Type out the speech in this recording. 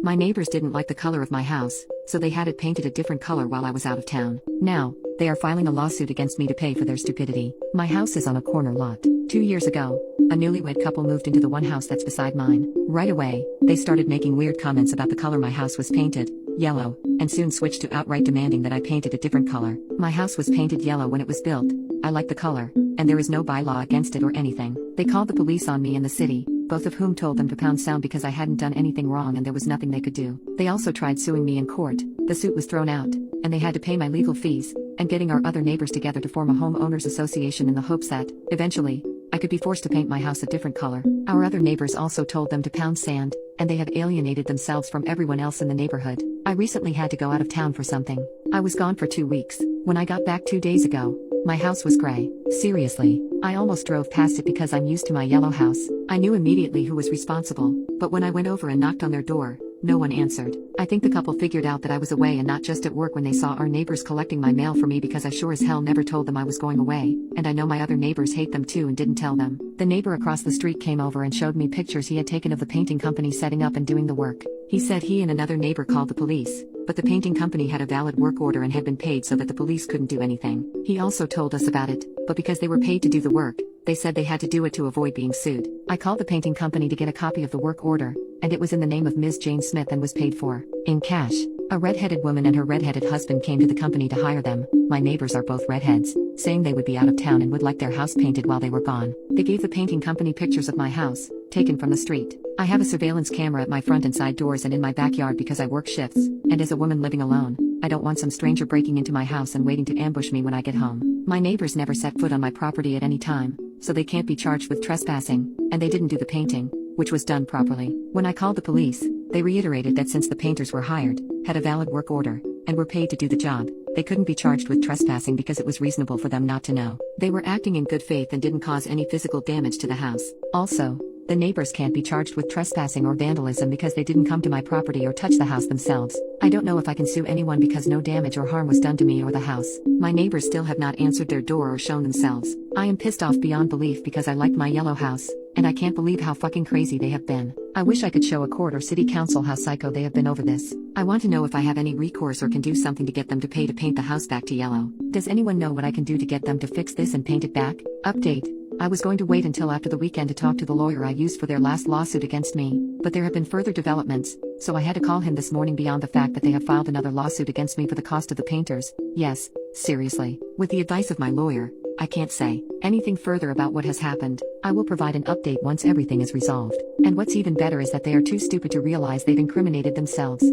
My neighbors didn't like the color of my house, so they had it painted a different color while I was out of town. Now, they are filing a lawsuit against me to pay for their stupidity. My house is on a corner lot. 2 years ago, a newlywed couple moved into the one house that's beside mine. Right away, they started making weird comments about the color my house was painted, yellow, and soon switched to outright demanding that I paint it a different color. My house was painted yellow when it was built. I like the color, and there is no bylaw against it or anything. They called the police on me and the city, both of whom told them to pound sound because I hadn't done anything wrong and there was nothing they could do. They also tried suing me in court. The suit was thrown out, and they had to pay my legal fees, and getting our other neighbors together to form a homeowners association in the hopes that, eventually, I could be forced to paint my house a different color. Our other neighbors also told them to pound sand, and they have alienated themselves from everyone else in the neighborhood. I recently had to go out of town for something. I was gone for 2 weeks. When I got back 2 days ago, my house was gray. Seriously, I almost drove past it because I'm used to my yellow house. I knew immediately who was responsible, but when I went over and knocked on their door, no one answered. I think the couple figured out that I was away and not just at work when they saw our neighbors collecting my mail for me because I sure as hell never told them I was going away, and I know my other neighbors hate them too and didn't tell them. The neighbor across the street came over and showed me pictures he had taken of the painting company setting up and doing the work. He said he and another neighbor called the police, but the painting company had a valid work order and had been paid so that the police couldn't do anything. He also told us about it, but because they were paid to do the work, they said they had to do it to avoid being sued. I called the painting company to get a copy of the work order, and it was in the name of Ms. Jane Smith and was paid for in cash. A red-headed woman and her red-headed husband came to the company to hire them. My neighbors are both redheads, saying they would be out of town and would like their house painted while they were gone. They gave the painting company pictures of my house, taken from the street. I have a surveillance camera at my front and side doors and in my backyard because I work shifts, and as a woman living alone, I don't want some stranger breaking into my house and waiting to ambush me when I get home. My neighbors never set foot on my property at any time, so they can't be charged with trespassing, and they didn't do the painting, which was done properly. When I called the police, they reiterated that since the painters were hired, had a valid work order, and were paid to do the job, they couldn't be charged with trespassing because it was reasonable for them not to know. They were acting in good faith and didn't cause any physical damage to the house. Also, the neighbors can't be charged with trespassing or vandalism because they didn't come to my property or touch the house themselves. I don't know if I can sue anyone because no damage or harm was done to me or the house. My neighbors still have not answered their door or shown themselves. I am pissed off beyond belief because I like my yellow house, and I can't believe how fucking crazy they have been. I wish I could show a court or city council how psycho they have been over this. I want to know if I have any recourse or can do something to get them to pay to paint the house back to yellow. Does anyone know what I can do to get them to fix this and paint it back? Update. I was going to wait until after the weekend to talk to the lawyer I used for their last lawsuit against me, but there have been further developments, so I had to call him this morning beyond the fact that they have filed another lawsuit against me for the cost of the painters. Yes, seriously. With the advice of my lawyer, I can't say anything further about what has happened. I will provide an update once everything is resolved. And what's even better is that they are too stupid to realize they've incriminated themselves.